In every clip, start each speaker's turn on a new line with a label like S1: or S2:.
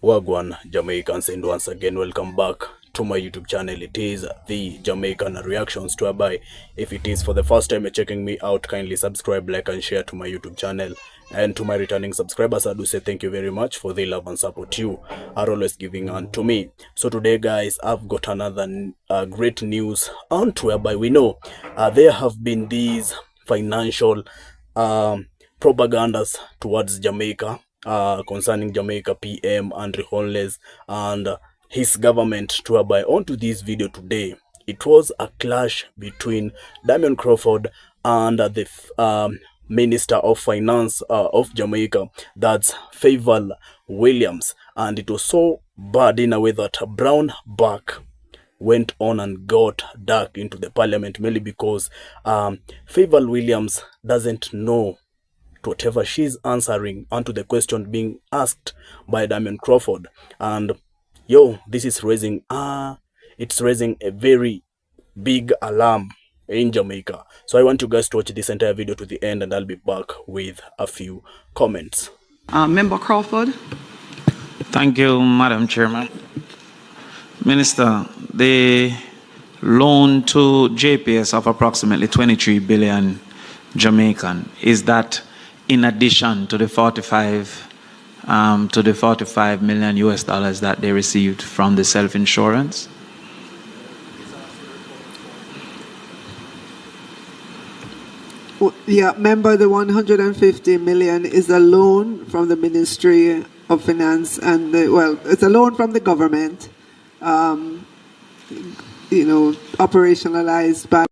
S1: Wagwan Jamaicans, and once again welcome back to my YouTube channel. It is the Jamaican Reactions to whereby if it is for the first time you're checking me out, kindly subscribe, like and share to my YouTube channel. And to my returning subscribers, I do say thank you very much for the love and support you are always giving on to me. So today guys, I've got another great news on to whereby we know there have been these financial propagandas towards Jamaica, concerning Jamaica PM Andrew Holness and his government to whereby onto this video today. It was a clash between Damion Crawford and the Minister of Finance of Jamaica, that's Fayval Williams, and it was so bad in a way that Brown back went on and got dark into the parliament, mainly because Fayval Williams doesn't know whatever she's answering onto the question being asked by Damion Crawford. And this is raising it's raising a very big alarm in Jamaica. So I want you guys to watch this entire video to the end, and I'll be back with a few comments.
S2: Member Crawford.
S3: Thank you, Madam Chairman. Minister, the loan to JPS of approximately 23 billion Jamaican, is that in addition to the 45 million US dollars that they received from the self-insurance?
S2: Yeah, member, the 150 million is a loan from the Ministry of Finance and it's a loan from the government, operationalized by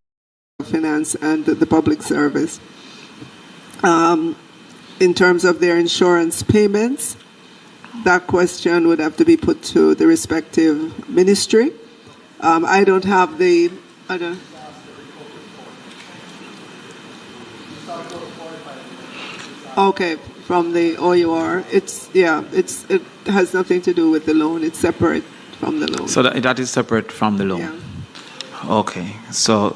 S2: finance and the public service. In terms of their insurance payments, that question would have to be put to the respective ministry. I don't have the. Okay, from the OUR, it has nothing to do with the loan. It's separate from the loan.
S3: So that is separate from the loan.
S2: Yeah.
S3: Okay, so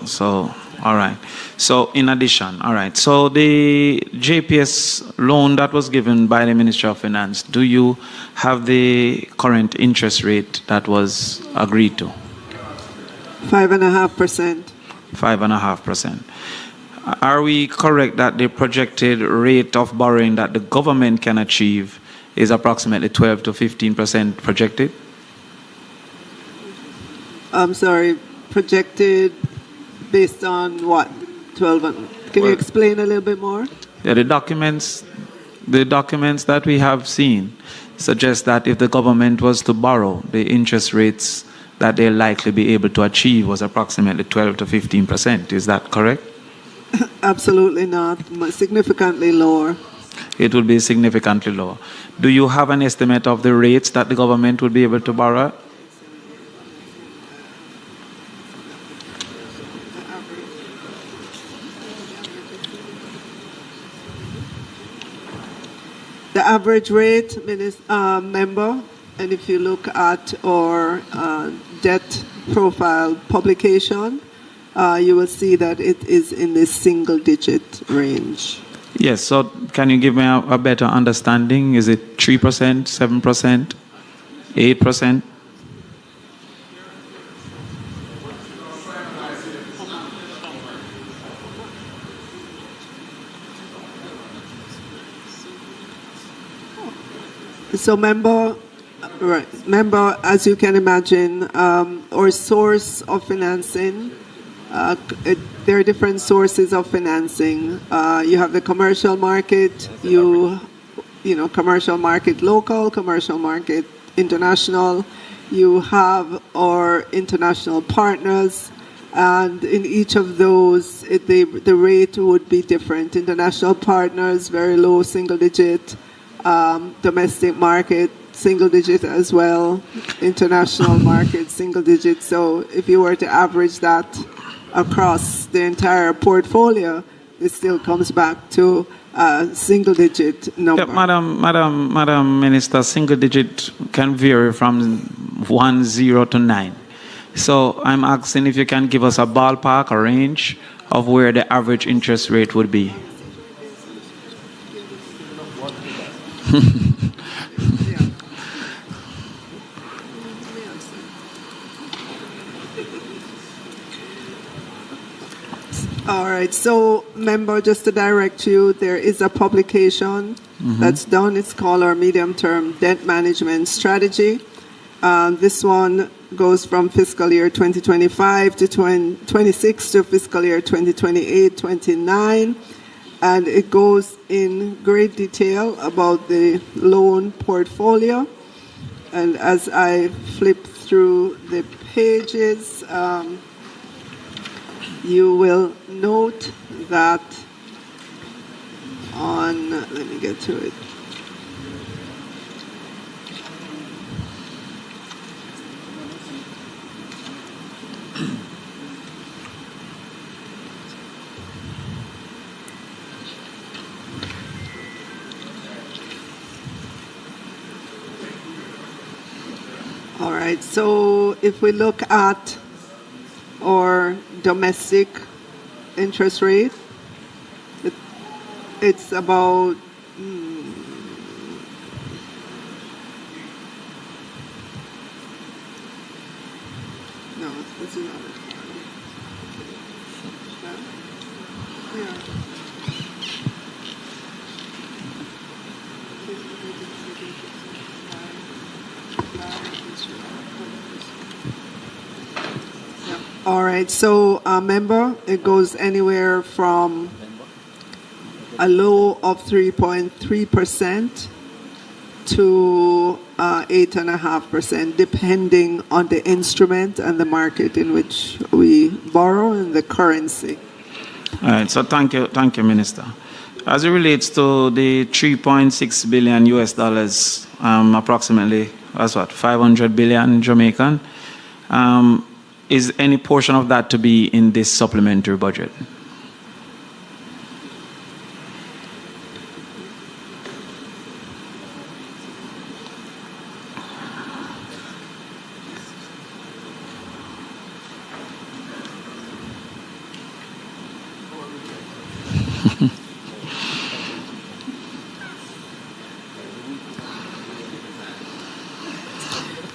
S3: all right. So in addition, all right. So the JPS loan that was given by the Ministry of Finance, do you have the current interest rate that was agreed to?
S2: 5.5%.
S3: 5.5%. Are we correct that the projected rate of borrowing that the government can achieve is approximately 12 to 15% projected?
S2: I'm sorry, projected based on what? 12. Can you explain a little bit more?
S3: Yeah, the documents that we have seen suggest that if the government was to borrow, the interest rates that they'll likely be able to achieve was approximately 12 to 15%. Is that correct?
S2: Absolutely not. Significantly lower.
S3: It will be significantly lower. Do you have an estimate of the rates that the government would be able to borrow?
S2: The average rate, member, and if you look at our debt profile publication, you will see that it is in the single-digit range.
S3: Yes, so can you give me a better understanding? Is it 3%, 7%, 8%?
S2: So, member, as you can imagine, our source of financing, there are different sources of financing. You have the commercial market, commercial market local, commercial market international. You have our international partners, and in each of those, the rate would be different. International partners, very low single digit. Domestic market, single digit as well. International market, single digit. So if you were to average that across the entire portfolio, it still comes back to a single digit number.
S3: Yeah, Madam Minister, single digit can vary from 10 to 9. So I'm asking if you can give us a ballpark, a range of where the average interest rate would be.
S2: All right. So, member, just to direct you, there is a publication that's done. It's called our medium-term debt management strategy. This one goes from fiscal year 2025 to 2026 to fiscal year 2028-29, and it goes in great detail about the loan portfolio. And as I flip through the pages, you will note that on, let me get to it. All right, so if we look at our domestic interest rate, it's about no, this is not it. Yeah. All right, so member, it goes anywhere from a low of 3.3% to 8.5%, depending on the instrument and the market in which we borrow and the currency.
S3: All right, so thank you, Minister. As it relates to the 3.6 billion US dollars, approximately, that's what, 500 billion Jamaican, is any portion of that to be in this supplementary budget?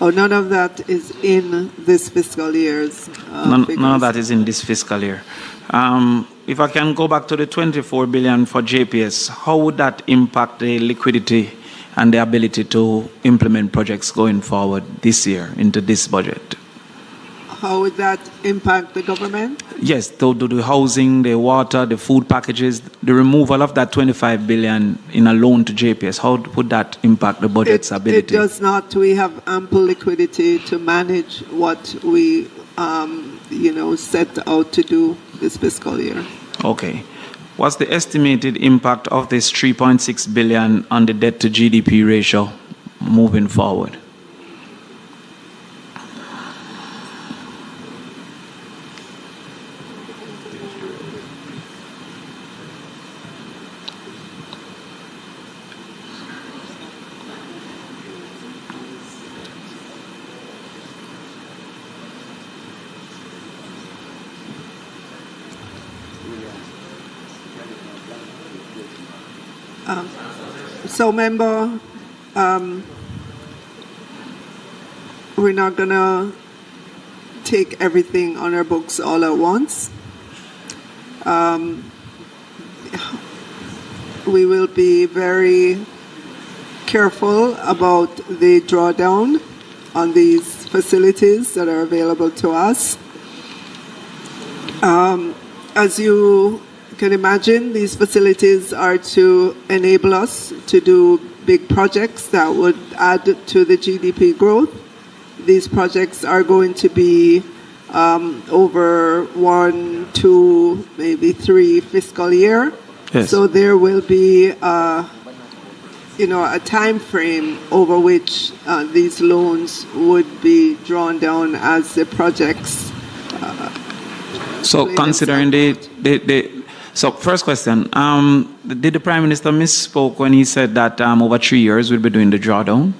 S2: Oh, none of that is in this fiscal year's
S3: None of that is in this fiscal year. If I can go back to the 24 billion for JPS, how would that impact the liquidity and the ability to implement projects going forward this year into this budget?
S2: How would that impact the government?
S3: Yes, to do the housing, the water, the food packages, the removal of that 25 billion in a loan to JPS, how would that impact the budget's ability?
S2: It does not. We have ample liquidity to manage what we, set out to do this fiscal year.
S3: Okay. What's the estimated impact of this 3.6 billion on the debt to GDP ratio moving forward?
S2: So, member, we're not going to take everything on our books all at once. We will be very careful about the drawdown on these facilities that are available to us. As you can imagine, these facilities are to enable us to do big projects that would add to the GDP growth. These projects are going to be over 1, 2, maybe 3 fiscal year.
S3: Yes.
S2: So there will be a time frame over which these loans would be drawn down as the projects.
S3: So considering So first question, did the Prime Minister misspoke when he said that over 3 years we'll be doing the drawdown?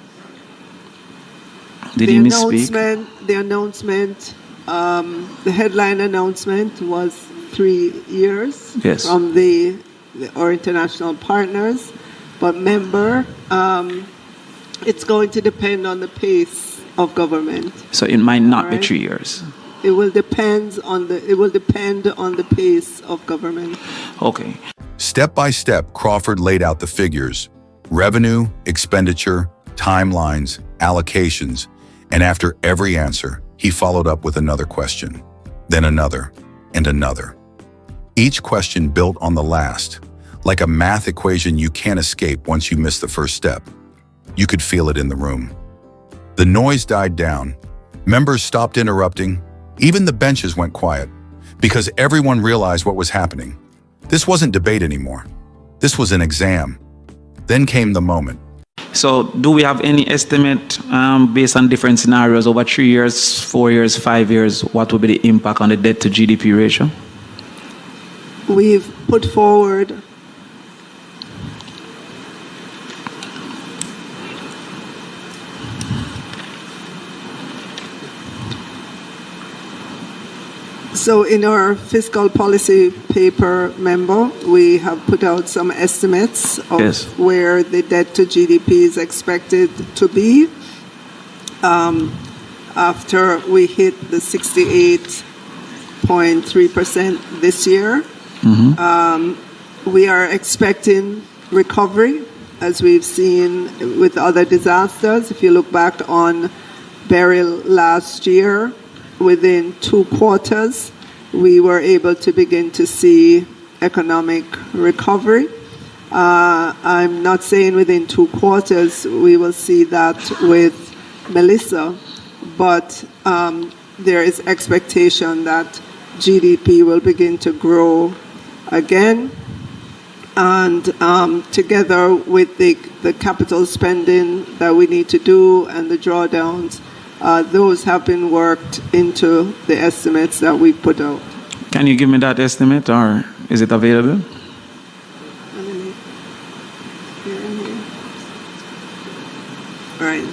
S3: Did he misspeak?
S2: The announcement, the headline announcement was 3 years from our international partners. But member, it's going to depend on the pace of government.
S3: So it might not be 3 years.
S2: it will depend on the pace of government.
S3: Okay.
S4: Step by step, Crawford laid out the figures: revenue, expenditure, timelines, allocations, and after every answer, he followed up with another question, then another, and another. Each question built on the last, like a math equation you can't escape once you miss the first step. You could feel it in the room. The noise died down. Members stopped interrupting. Even the benches went quiet, because everyone realized what was happening. This wasn't debate anymore. This was an exam. Then came the moment.
S3: So do we have any estimate based on different scenarios over 3 years, 4 years, 5 years, what will be the impact on the debt to GDP ratio?
S2: We've put forward so in our fiscal policy paper memo, we have put out some estimates of
S3: Yes.
S2: where the debt to GDP is expected to be after we hit the 68.3% this year. We are expecting recovery, as we've seen with other disasters. If you look back on Beryl last year, within 2 quarters, we were able to begin to see economic recovery. I'm not saying within 2 quarters we will see that with Melissa, but there is expectation that GDP will begin to grow again. And together with the capital spending that we need to do and the drawdowns, those have been worked into the estimates that we put out.
S3: Can you give me that estimate, or is it available?
S2: Right.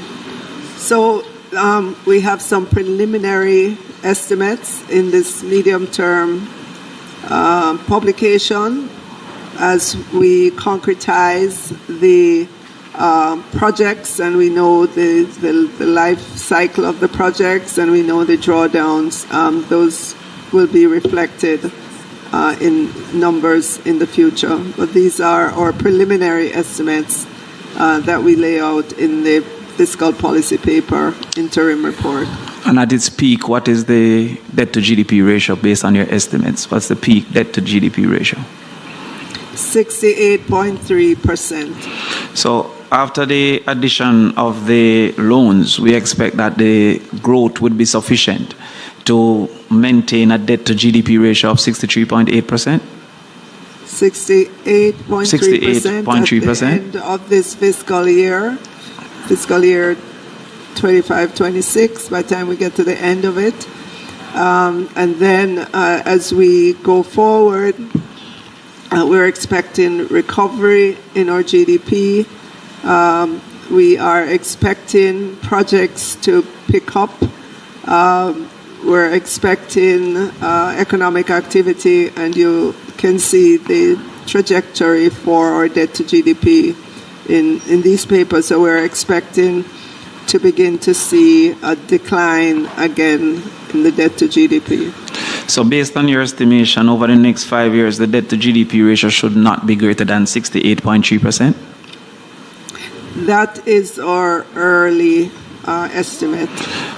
S2: So we have some preliminary estimates in this medium-term publication as we concretize the projects, and we know the life cycle of the projects, and we know the drawdowns. Those will be reflected in numbers in the future. But these are our preliminary estimates that we lay out in the fiscal policy paper interim report.
S3: And at its peak, what is the debt to GDP ratio based on your estimates? What's the peak debt to GDP ratio?
S2: 68.3%.
S3: So after the addition of the loans, we expect that the growth would be sufficient to maintain a debt to GDP ratio of 63.8%?
S2: 68.3% at the end of this fiscal year 25-26, by the time we get to the end of it. And then as we go forward, we're expecting recovery in our GDP. We are expecting projects to pick up. We're expecting economic activity, and you can see the trajectory for our debt to GDP in these papers. So we're expecting to begin to see a decline again in the debt to GDP.
S3: So based on your estimation, over the next 5 years, the debt to GDP ratio should not be greater than 68.3%?
S2: That is our early estimate.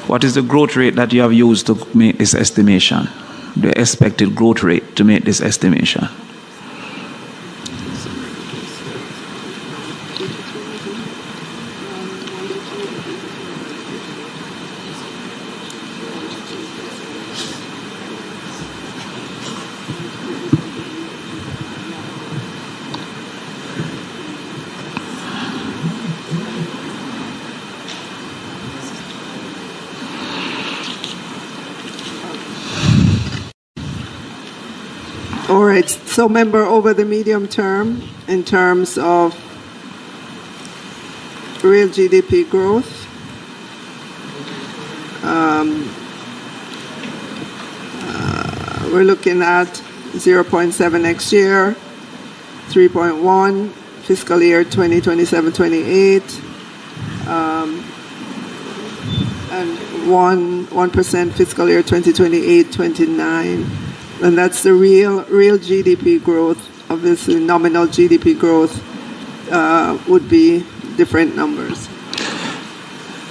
S3: What is the growth rate that you have used to make this estimation? The expected growth rate to make this estimation?
S2: All right, so member, over the medium term, in terms of real GDP growth, we're looking at 0.7 next year, 3.1 fiscal year 2027-28, and 1% fiscal year 2028-29, and that's the real GDP growth. Obviously, nominal GDP growth would be different numbers.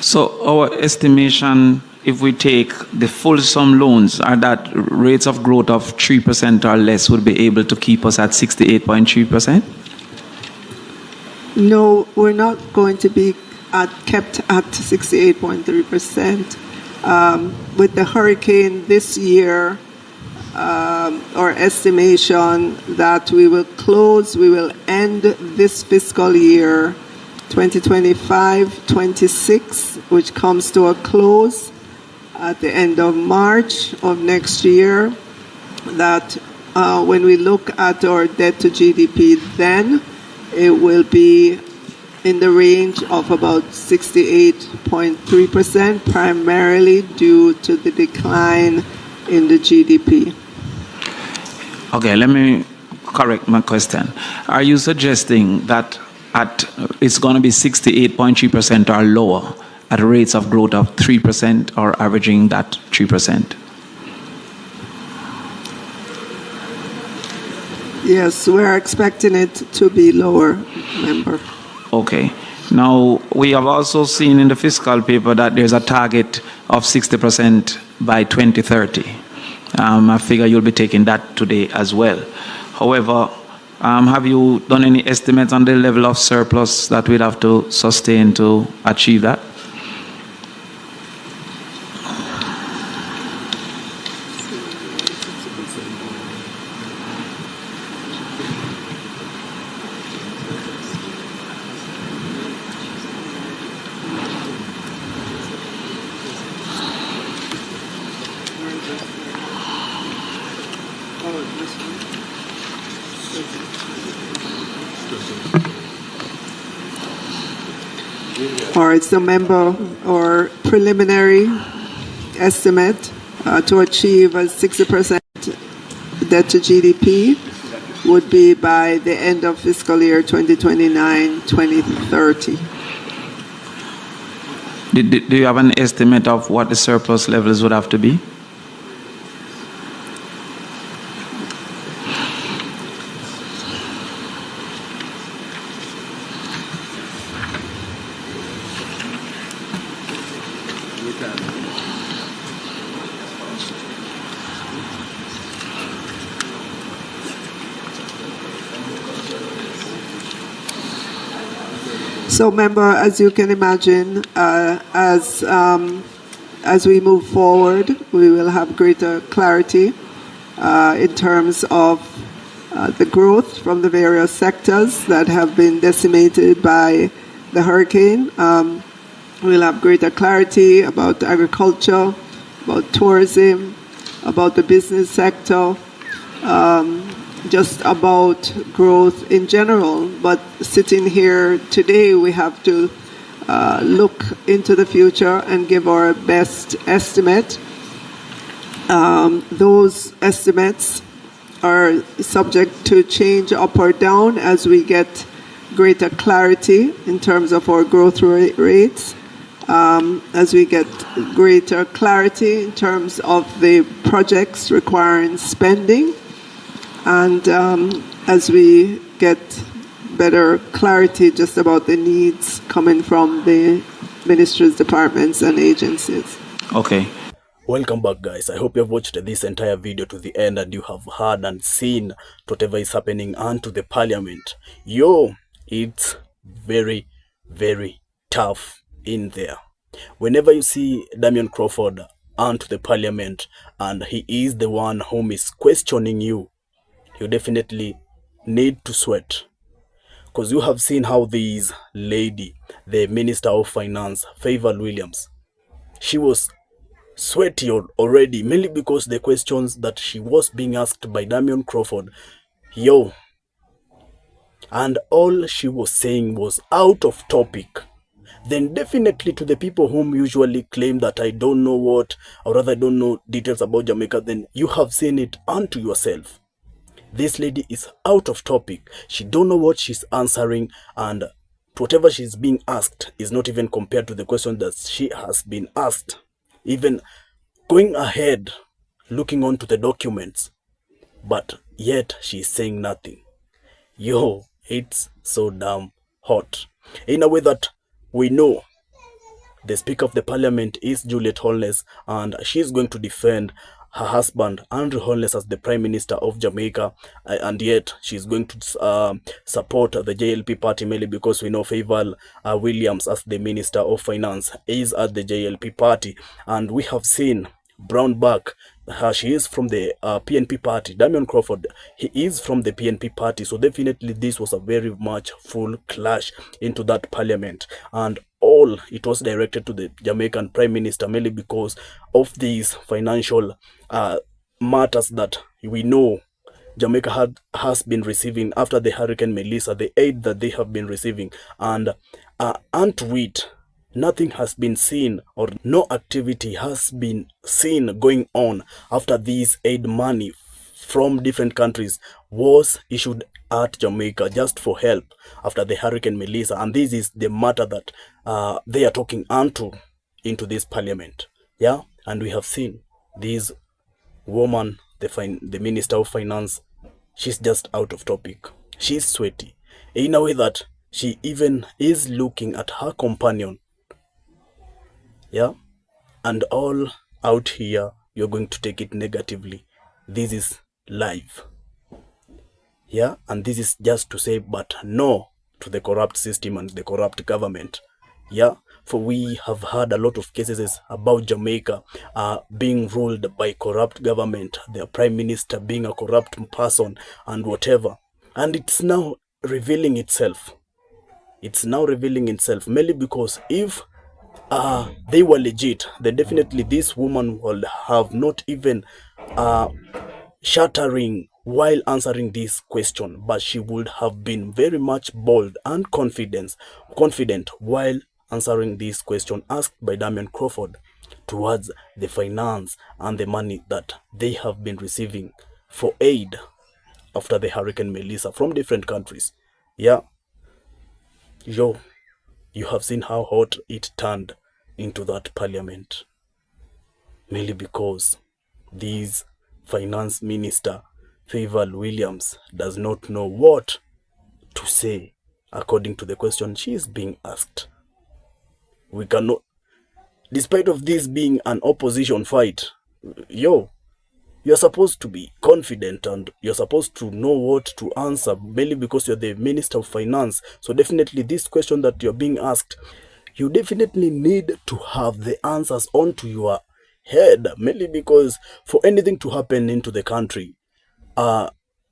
S3: So our estimation, if we take the full sum loans, are that rates of growth of 3% or less would be able to keep us at 68.3%?
S2: No, we're not going to be kept at 68.3%. With the hurricane this year, our estimation that we will end this fiscal year 2025-26, which comes to a close at the end of March of next year, that when we look at our debt to GDP, then it will be in the range of about 68.3%, primarily due to the decline in the GDP.
S3: Okay, let me correct my question. Are you suggesting that it's going to be 68.3% or lower at rates of growth of 3% or averaging that 3%?
S2: Yes, we're expecting it to be lower, member.
S3: Okay. Now, we have also seen in the fiscal paper that there's a target of 60% by 2030. I figure you'll be taking that today as well. However, have you done any estimates on the level of surplus that we'd have to sustain to achieve that?
S2: Or it's the member or preliminary estimate to achieve a 60% debt to GDP would be by the end of fiscal year 2029-2030.
S3: Do you have an estimate of what the surplus levels would have to be?
S2: So, member, as you can imagine, as we move forward, we will have greater clarity in terms of the growth from the various sectors that have been decimated by the hurricane. We'll have greater clarity about agriculture, about tourism, about the business sector, just about growth in general. But sitting here today, we have to look into the future and give our best estimate. Those estimates are subject to change up or down as we get greater clarity in terms of our growth rates, as we get greater clarity in terms of the projects requiring spending, and as we get better clarity just about the needs coming from the ministries, departments, and agencies.
S3: Okay.
S1: Welcome back, guys. I hope you have watched this entire video to the end and you have heard and seen whatever is happening onto the parliament. It's very, very tough in there. Whenever you see Damion Crawford onto the parliament and he is the one whom is questioning you, you definitely need to sweat. Because you have seen how this lady, the Minister of Finance, Fayval Williams, she was sweaty already, mainly because the questions that she was being asked by Damion Crawford, and all she was saying was out of topic. Then definitely to the people whom usually claim that I don't know what, or rather I don't know details about Jamaica, then you have seen it unto yourself. This lady is out of topic. She don't know what she's answering, and whatever she's being asked is not even compared to the question that she has been asked. Even going ahead, looking onto the documents, but yet she's saying nothing. Yo, it's so damn hot. In a way that we know the Speaker of the Parliament is Juliet Holness, and she's going to defend her husband Andrew Holness as the Prime Minister of Jamaica, and yet she's going to support the JLP party, mainly because we know Fayval Williams as the Minister of Finance is at the JLP party, and we have seen Brownback. She is from the PNP party. Damion Crawford, he is from the PNP party. So definitely this was a very much full clash into that parliament, and all it was directed to the Jamaican Prime Minister, mainly because of these financial matters that we know Jamaica has been receiving after the Hurricane Melissa, the aid that they have been receiving, and unto it, nothing has been seen, or no activity has been seen going on after this aid money from different countries was issued at Jamaica just for help after the Hurricane Melissa. And this is the matter that they are talking into this parliament. Yeah, and we have seen this woman, the Minister of Finance, she's just out of topic. She's sweaty in a way that she even is looking at her companion. Yeah, and all out here, you're going to take it negatively. This is live. Yeah, and this is just to say but no to the corrupt system and the corrupt government. Yeah, for we have heard a lot of cases about Jamaica being ruled by corrupt government, their prime minister being a corrupt person and whatever, and it's now revealing itself. It's now revealing itself, mainly because if they were legit, then definitely this woman will have not even shattering while answering this question, but she would have been very much bold and confident while answering this question asked by Damion Crawford towards the finance and the money that they have been receiving for aid after the Hurricane Melissa from different countries. Yeah, yo, you have seen how hot it turned into that parliament, mainly because this finance minister Fayval Williams does not know what to say according to the question she is being asked. We cannot, despite of this being an opposition fight, yo, you're supposed to be confident and you're supposed to know what to answer, mainly because you're the Minister of Finance. So definitely this question that you're being asked, you definitely need to have the answers onto your head, mainly because for anything to happen into the country,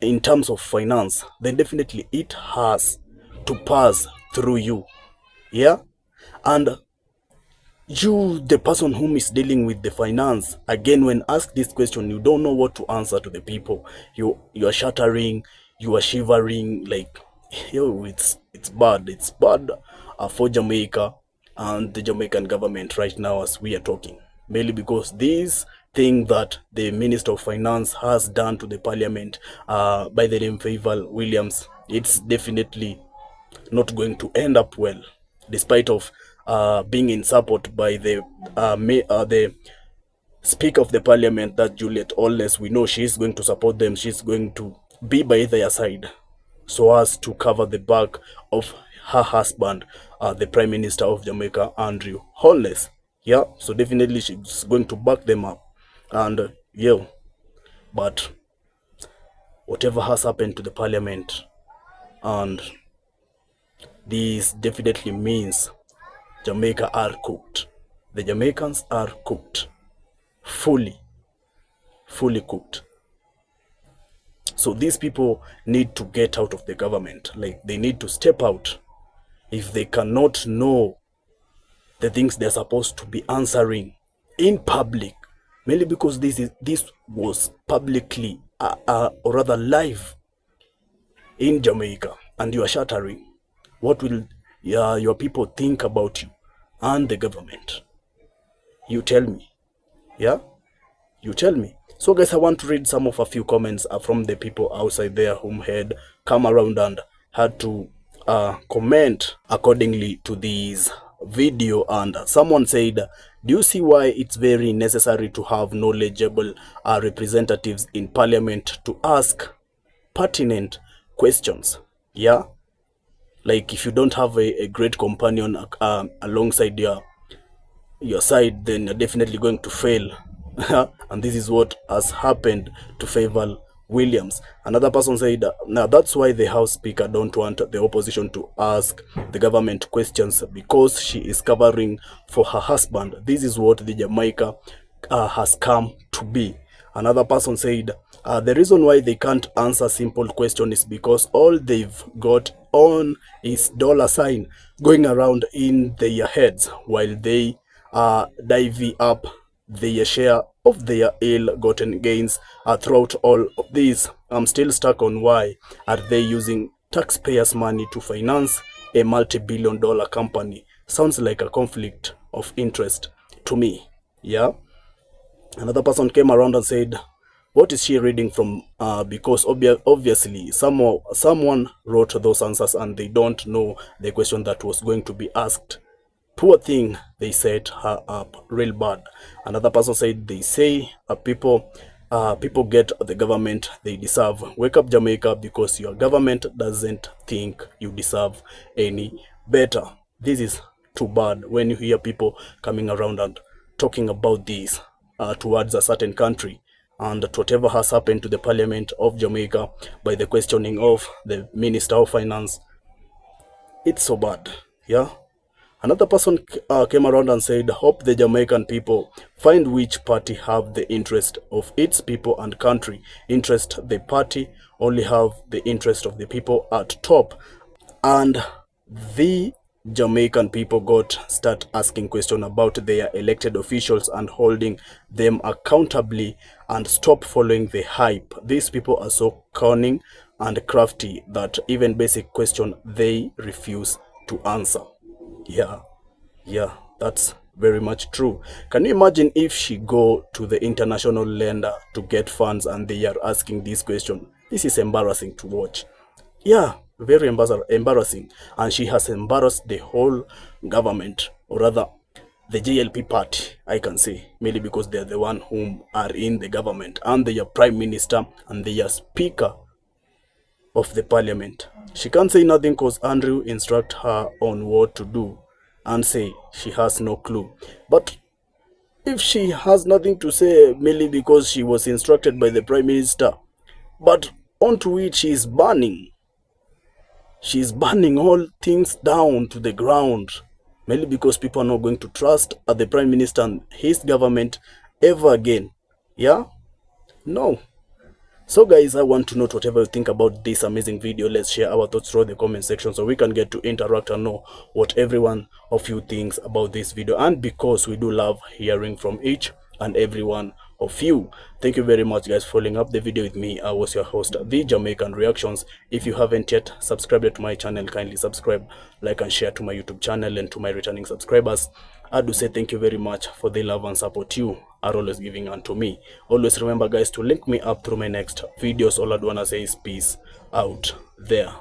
S1: in terms of finance, then definitely it has to pass through you. Yeah, and you, the person whom is dealing with the finance, again, when asked this question, you don't know what to answer to the people. You are shattering, you are shivering, like, yo, it's bad. It's bad for Jamaica and the Jamaican government right now as we are talking, mainly because this thing that the Minister of Finance has done to the parliament by the name Fayval Williams, it's definitely not going to end up well, despite of being in support by the Speaker of the Parliament, that Juliet Holness. We know she's going to support them. She's going to be by their side so as to cover the back of her husband, the Prime Minister of Jamaica, Andrew Holness. Yeah, so definitely she's going to back them up. And yeah, but whatever has happened to the Parliament, and this definitely means Jamaica are cooked. The Jamaicans are cooked. Fully cooked. So these people need to get out of the government. Like, they need to step out if they cannot know the things they're supposed to be answering in public, mainly because this was publicly or rather live in Jamaica, and you are shattering. What will your people think about you and the government? You tell me. Yeah, you tell me. So guys, I want to read some of a few comments from the people outside there whom had come around and had to comment accordingly to this video, and someone said, do you see why it's very necessary to have knowledgeable representatives in parliament to ask pertinent questions? Yeah, like if you don't have a great companion alongside your side, then you're definitely going to fail. And this is what has happened to Fayval Williams. Another person said, now that's why the House Speaker don't want the opposition to ask the government questions, because she is covering for her husband. This is what the Jamaica has come to be. Another person said, the reason why they can't answer simple question is because all they've got on is dollar sign going around in their heads, while they divvy up their share of their ill-gotten gains throughout all of this. I'm still stuck on why are they using taxpayers' money to finance a multi-billion-dollar company. Sounds like a conflict of interest to me. Yeah. Another person came around and said, what is she reading from? Because obviously someone wrote those answers and they don't know the question that was going to be asked. Poor thing, they set her up real bad. Another person said, they say people get the government they deserve. Wake up, Jamaica, because your government doesn't think you deserve any better. This is too bad when you hear people coming around and talking about this towards a certain country, and whatever has happened to the parliament of Jamaica by the questioning of the Minister of Finance. It's so bad. Yeah. Another person came around and said, hope the Jamaican people find which party have the interest of its people and country. Interest the party only have the interest of the people at top. And the Jamaican people got start asking questions about their elected officials and holding them accountably and stop following the hype. These people are so cunning and crafty that even basic question they refuse to answer. Yeah, that's very much true. Can you imagine if she go to the international lender to get funds and they are asking this question? This is embarrassing to watch. Yeah, very embarrassing. And she has embarrassed the whole government, or rather the JLP party, I can say, mainly because they are the one whom are in the government, and they are prime minister and they are speaker of the parliament. She can't say nothing because Andrew instruct her on what to do and say she has no clue. But if she has nothing to say merely because she was instructed by the prime minister, but onto which she is burning all things down to the ground, mainly because people are not going to trust the prime minister and his government ever again. Yeah? No. So guys, I want to know whatever you think about this amazing video. Let's share our thoughts through the comment section so we can get to interact and know what every one of you thinks about this video. And because we do love hearing from each and every one of you. Thank you very much guys for following up the video with me. I was your host, The Jamaican Reactions. If you haven't yet subscribed to my channel, kindly subscribe, like and share to my YouTube channel. And to my returning subscribers, I do say thank you very much for the love and support you are always giving unto me. Always remember guys to link me up through my next videos. All I wanna say is peace out there.